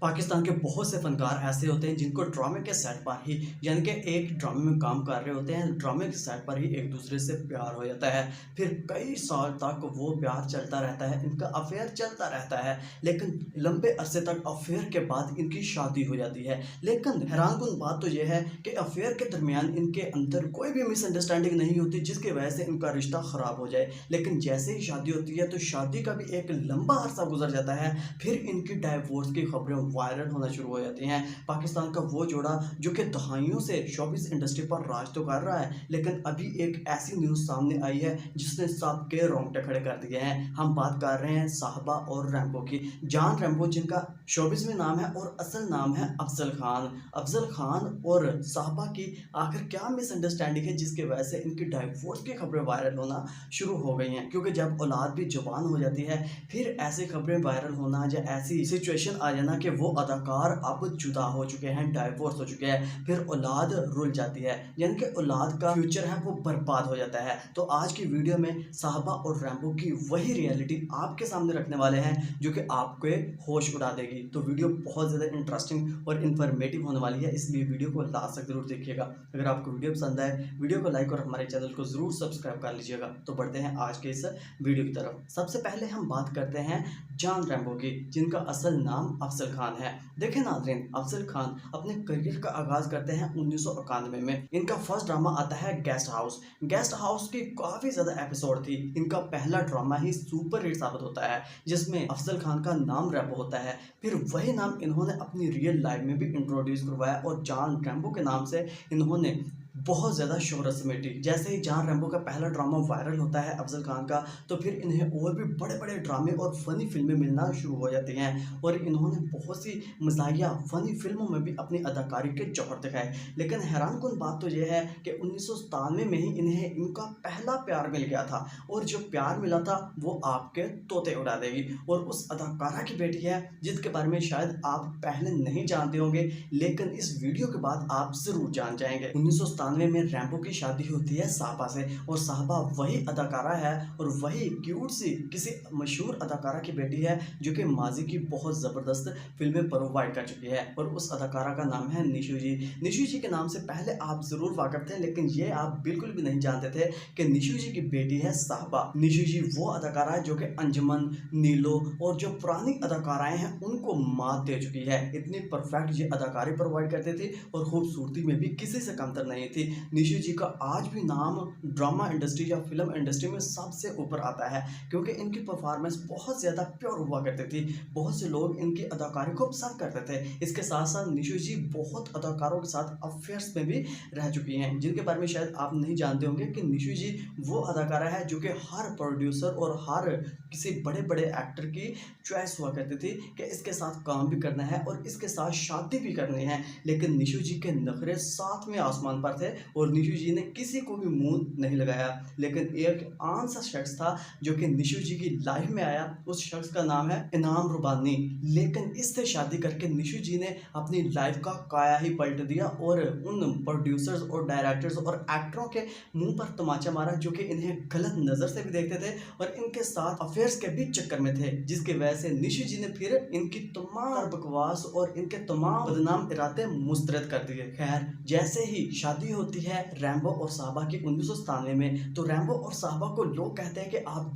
पाकिस्तान के बहुत से फ़नकार ऐसे होते हैं जिनको ड्रामे के सेट पर ही यानी कि एक ड्रामे में काम कर रहे होते हैं, ड्रामे के सेट पर ही एक दूसरे से प्यार हो जाता है। फिर कई साल तक वो प्यार चलता रहता है, इनका अफेयर चलता रहता है, लेकिन लंबे अरसे तक अफेयर के बाद इनकी शादी हो जाती है। लेकिन हैरानकुन बात तो ये है कि अफेयर के दरमियान इनके अंदर कोई भी मिसअंडरस्टैंडिंग नहीं होती जिसकी वजह से इनका रिश्ता ख़राब हो जाए। लेकिन जैसे ही शादी होती है तो शादी का भी एक लंबा अरसा गुजर जाता है, फिर इनकी डाइवोर्स की खबरें वायरल होना शुरू हो जाती हैं। पाकिस्तान का वो जोड़ा जो कि दहाइयों से शोबिज़ इंडस्ट्री पर राज तो कर रहा है, लेकिन अभी एक ऐसी न्यूज़ सामने आई है जिसने सबके रोंगटे खड़े कर दिए हैं। हम बात कर रहे हैं साहबा और रैम्बो की। जॉन रैम्बो जिनका शोबिज़ में नाम है और असल नाम है अफजल खान। अफजल खान और साहबा की आखिर क्या मिसअंडरस्टैंडिंग है जिसकी वजह से इनकी डाइवोर्स की खबरें वायरल होना शुरू हो गई हैं, क्योंकि जब औलाद भी जवान हो जाती है फिर ऐसी खबरें वायरल होना या ऐसी सिचुएशन आ जाना कि वो अदाकार अब जुदा हो चुके हैं, डाइवोर्स हो चुके हैं, फिर औलाद रुल जाती है, यानी कि औलाद का फ्यूचर है वो बर्बाद हो जाता है। तो आज की वीडियो में साहबा और रैम्बो की वही रियलिटी आपके सामने रखने वाले हैं जो कि आपके होश उड़ा देगी। तो वीडियो बहुत ज़्यादा इंटरेस्टिंग और इन्फॉर्मेटिव होने वाली है, इसलिए वीडियो को लास्ट तक जरूर देखिएगा। अगर आपको वीडियो पसंद आए वीडियो को लाइक और हमारे चैनल को ज़रूर सब्सक्राइब कर लीजिएगा। तो बढ़ते हैं आज के इस वीडियो की तरफ। सबसे पहले हम बात करते हैं जॉन रैम्बो की, जिनका असल नाम अफजल खान है। देखें नाज़रीन, अफजल खान अपने करियर का आगाज़ करते हैं 1991 में। इनका फर्स्ट ड्रामा आता है गेस्ट हाउस। गेस्ट हाउस की काफ़ी ज़्यादा एपिसोड थी। इनका पहला ड्रामा ही सुपर हिट साबित होता है जिसमें अफजल खान का नाम रैम्बो होता है। फिर वही नाम इन्होंने अपनी रियल लाइफ में भी इंट्रोड्यूस करवाया और जॉन रैम्बो के नाम से इन्होंने बहुत ज़्यादा शोहरत समेटी। जैसे ही जॉन रैम्बो का पहला ड्रामा वायरल होता है अफजल खान का, तो फिर इन्हें और भी बड़े बड़े ड्रामे और फ़नी फिल्में मिलना शुरू हो जाती हैं और इन्होंने बहुत सी मज़ाहिया फ़नी फिल्मों में भी अपनी अदाकारी के जौहर दिखाए। लेकिन हैरानकुन बात तो यह है कि 1997 में ही इन्हें इनका पहला प्यार मिल गया था, और जो प्यार मिला था वो आपके तोते उड़ा देगी। और उस अदाकारा की बेटी है जिसके बारे में शायद आप पहले नहीं जानते होंगे, लेकिन इस वीडियो के बाद आप ज़रूर जान जाएंगे। 1997 में रैम्बो की शादी होती है साहबा से, और साहबा वही अदाकारा है और वही क्यूट सी किसी मशहूर अदाकारा की बेटी है जो कि माजी की बहुत ज़बरदस्त फिल्में प्रोवाइड कर चुकी है, और उस अदाकारा का नाम है निशू जी। निशू जी के नाम से पहले आप ज़रूर वाकिफ थे, लेकिन ये आप बिल्कुल भी नहीं जानते थे कि निशू जी की बेटी है साहबा। निशू जी वो अदाकारा है जो कि अंजुमन, नीलो और जो पुरानी अदाकाराएँ हैं उनको मात दे चुकी है। इतनी परफेक्ट ये अदाकारी प्रोवाइड करते थे और खूबसूरती में भी किसी से कमतर नहीं थी। निशू जी का आज भी नाम ड्रामा इंडस्ट्री या फिल्म इंडस्ट्री में सबसे ऊपर आता है, क्योंकि इनकी परफॉर्मेंस बहुत ज़्यादा प्योर हुआ करती थी। बहुत से लोग इनकी अदाकारी को पसंद करते थे। इसके साथ साथ निशू जी बहुत अदाकारों के साथ अफेयर्स में भी रह चुकी हैं, जिनके बारे में शायद आप नहीं जानते होंगे कि निशू जी वो अदाकारा है जो कि हर प्रोड्यूसर और हर किसी बड़े बड़े एक्टर की चॉइस हुआ करती थी कि इसके साथ काम भी करना है और इसके साथ शादी भी करनी है। लेकिन निशू जी के नखरे सातवें आसमान पर थे और निशू जी ने किसी को भी मुंह नहीं लगाया। लेकिन एक आम सा शख्स था जो कि निशू जी की लाइफ में आया, उस शख्स का नाम है इनाम रुबानी। लेकिन इससे शादी करके निशू जी ने अपनी लाइफ का काया ही पलट दिया और उन प्रोड्यूसर्स और डायरेक्टर्स और एक्टरों के मुंह पर तमाचा मारा जो कि इन्हें गलत नज़र से भी देखते थे और इनके साथ अफेयर्स के भी चक्कर में थे, जिसकी वजह से निशू जी ने फिर इनकी तमाम बकवास और इनके तमाम बदनाम इरादे मुस्तरद कर दिए। खैर, जैसे ही शादी होती है रैम्बो और साहबा की 1997 में, तो रैम्बो और साहबा को लोग कहते हैं कि आप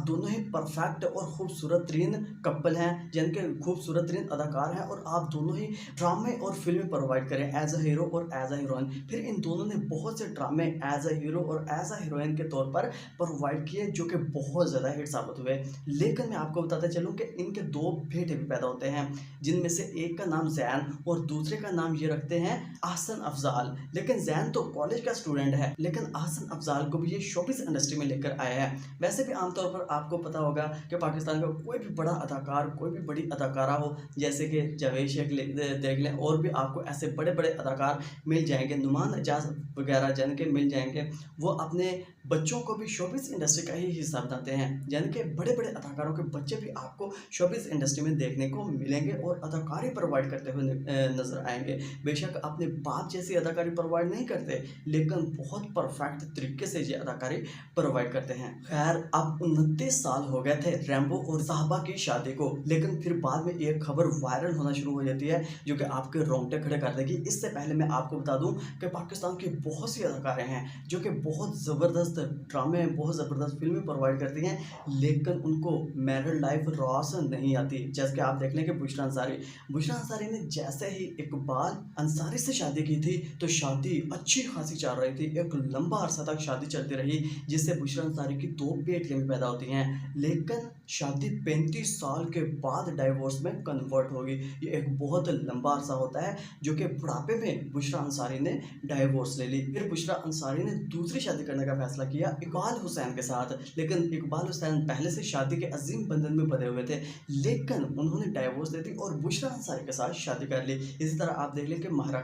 दोनों ही परफेक्ट और खूबसूरत तरीन कपल हैं, जिनके खूबसूरत तरीन अदाकार हैं, और आप दोनों ही ड्रामे और फिल्में प्रोवाइड करें एज अ हीरो और एज अ हीरोइन। फिर इन दोनों ने बहुत से ड्रामे एज अ हीरो और एज अ हीरोइन के तौर पर प्रोवाइड किए जो कि बहुत ज़्यादा हिट साबित हुए। लेकिन मैं आपको बताता चलूँ कि इनके दो बेटे भी पैदा होते हैं, जिनमें से एक का नाम जैन और दूसरे का नाम ये रखते हैं आहसन अफजाल। लेकिन जैन तो कॉलेज का स्टूडेंट है, लेकिन आहसन अफजाल को भी ये शोबिज़ इंडस्ट्री में लेकर आया है। वैसे भी आमतौर पर आपको पता होगा कि पाकिस्तान का कोई भी बड़ा अदाकार, कोई भी बड़ी अदाकारा हो, जैसे कि जावेद शेख देख लें, और भी आपको ऐसे बड़े बड़े अदाकार मिल जाएंगे, नुमान एजाज वगैरह जन के मिल जाएंगे, वो अपने बच्चों को भी शोबिज़ इंडस्ट्री का ही हिस्सा बनाते हैं। यानी कि बड़े बड़े अदाकारों के बच्चे भी आपको शोबिज़ इंडस्ट्री में देखने को मिलेंगे और अदाकारी प्रोवाइड करते हुए नजर आएंगे। बेशक अपने बाप जैसी अदाकारी प्रोवाइड नहीं नहीं करते, लेकिन बहुत परफेक्ट तरीके से ये अदाकारी प्रोवाइड करते हैं। खैर, अब 29 साल हो गए थे रैम्बो और साहबा की शादी को, लेकिन फिर बाद में एक खबर वायरल होना शुरू हो जाती है जो कि आपके रोंगटे खड़े कर देगी। इससे पहले मैं आपको बता दूं कि पाकिस्तान की बहुत सी अदाकारें हैं जो कि बहुत ज़बरदस्त ड्रामे, बहुत ज़बरदस्त फिल्में प्रोवाइड करती हैं, लेकिन उनको मैरिड लाइफ रास नहीं आती। जैसे कि आप देख लें कि बुशरा अंसारी ने जैसे ही इकबाल अंसारी से शादी की थी तो शादी अच्छी खासी चल रही थी, एक लंबा अरसा तक शादी चलती रही, जिससे बुशरा अंसारी की 2 बेटियां भी पैदा होती हैं। लेकिन शादी 35 साल के बाद डाइवोर्स में कन्वर्ट होगी। ये एक बहुत लंबा अरसा होता है जो कि बुढ़ापे में बुशरा अंसारी ने डाइवोर्स ले ली। फिर बुशरा अंसारी ने दूसरी शादी करने का फैसला किया इकबाल हुसैन के साथ, लेकिन इकबाल हुसैन पहले से शादी के अजीम बंधन में बंधे हुए थे, लेकिन उन्होंने डाइवोर्स दे दी और बुशरा अंसारी के साथ शादी कर ली। इसी तरह आप देख लें कि महरा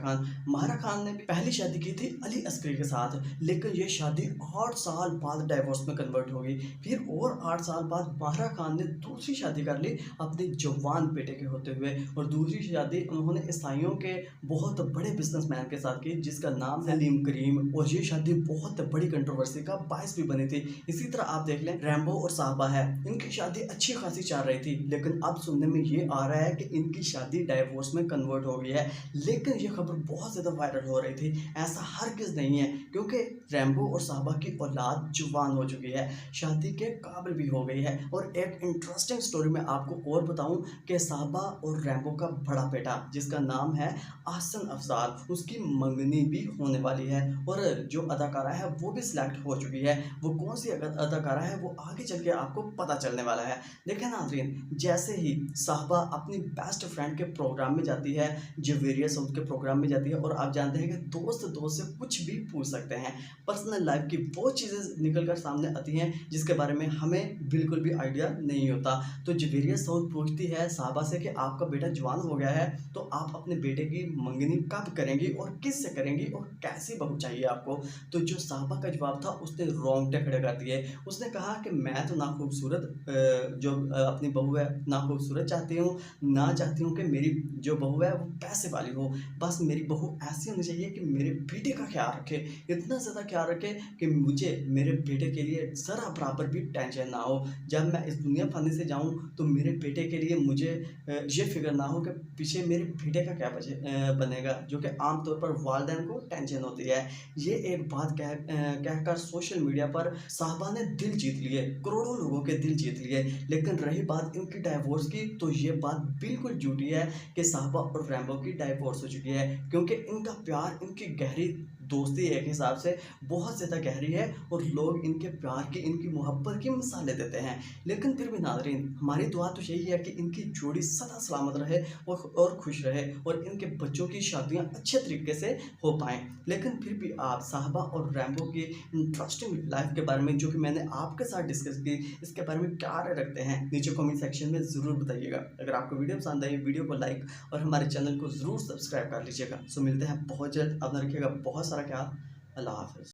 खान ने पहली शादी की थी अली अस्करी के साथ, लेकिन ये शादी 8 साल बाद डाइवोर्स में कन्वर्ट हो गई। फिर और 8 साल बाद महरा खान ने दूसरी शादी कर ली अपने जवान बेटे के होते हुए, और दूसरी शादी उन्होंने ईसाइयों के बहुत बड़े बिजनेसमैन के साथ की जिसका नाम है सलीम करीम, और ये शादी बहुत बड़ी कंट्रोवर्सी का बायस भी बनी थी। इसी तरह आप देख लें रैम्बो और साहबा है, इनकी शादी अच्छी खासी चल रही थी, लेकिन अब सुनने में ये आ रहा है कि इनकी शादी डाइवोर्स में कन्वर्ट हो गई है। लेकिन ये खबर बहुत ज़्यादा वायरल हो रही थी, ऐसा हरगिज़ नहीं है, क्योंकि रैम्बो और साहबा की औलाद जवान हो चुकी है, शादी के काबिल भी हो गई है। और एक इंटरेस्टिंग स्टोरी मैं आपको और बताऊं कि साहबा और रैम्बो का बड़ा बेटा जिसका नाम है आहसन अफजाल, उसकी मंगनी भी होने वाली है, और जो अदाकारा है वो भी सिलेक्ट हो चुकी है। वो कौन सी अदाकारा है वो आगे चल के आपको पता चलने वाला है। देखें नाज़रीन, जैसे ही साहबा अपनी बेस्ट फ्रेंड के प्रोग्राम में जाती है, जवेरिया साउथ के प्रोग्राम में जाती है, और आप जानते हैं कि दोस्त दोस्त से कुछ भी पूछ सकते हैं, पर्सनल लाइफ की वो चीज़ें निकल कर सामने आती हैं जिसके बारे में हमें बिल्कुल भी आइडिया नहीं होता। तो जवेरिया साउथ पूछती है साहबा से कि आपका बेटा जवान हो गया है, तो आप अपने बेटे की मंगनी कब करेंगी और किस से करेंगी और कैसी बहू चाहिए आपको। तो जो साहबा का जवाब था उसने रोंगटे खड़े कर दिए। उसने कहा कि मैं तो ना खूबसूरत जो अपनी बहू है ना खूबसूरत चाहती हूँ, ना चाहती हूँ कि मेरी जो बहू है वो पैसे वाली हो, बस मेरी बहू ऐसी होनी चाहिए कि मेरे बेटे का ख्याल रखे, इतना ज़्यादा ख्याल रखे कि मुझे मेरे बेटे के लिए ज़रा बराबर भी टेंशन ना हो। जब मैं इस दुनिया फ़ानी से जाऊँ तो मेरे बेटे के लिए मुझे ये फिक्र ना हो कि पीछे मेरे बेटे का क्या बनेगा, जो कि आम तौर पर वालिदैन को टेंशन होती है। ये एक बात कहकर सोशल मीडिया पर साहबा ने दिल जीत लिए, करोड़ों लोगों के दिल जीत लिए। लेकिन रही बात इनकी डाइवोर्स की, तो ये बात बिल्कुल झूठी है कि साहबा और रैम्बो की डाइवोर्स हो चुकी है, क्योंकि इनका प्यार, इनकी गहरी दोस्ती एक हिसाब से बहुत ज़्यादा गहरी है, और लोग इनके प्यार की, इनकी मोहब्बत की मिसालें देते हैं। लेकिन फिर भी नाज़रीन, हमारी दुआ तो यही है कि इनकी जोड़ी सदा सलामत रहे और खुश रहे, और इनके बच्चों की शादियां अच्छे तरीके से हो पाएँ। लेकिन फिर भी आप साहबा और रैम्बो की इंटरेस्टिंग लाइफ के बारे में जो कि मैंने आपके साथ डिस्कस की, इसके बारे में क्या राय रखते हैं नीचे कमेंट सेक्शन में ज़रूर बताइएगा। अगर आपको वीडियो पसंद आई, वीडियो को लाइक और हमारे चैनल को ज़रूर सब्सक्राइब कर लीजिएगा। सो मिलते हैं बहुत जल्द, अपना रखिएगा बहुत सारा ख्याल। अल्लाह हाफ़िज़।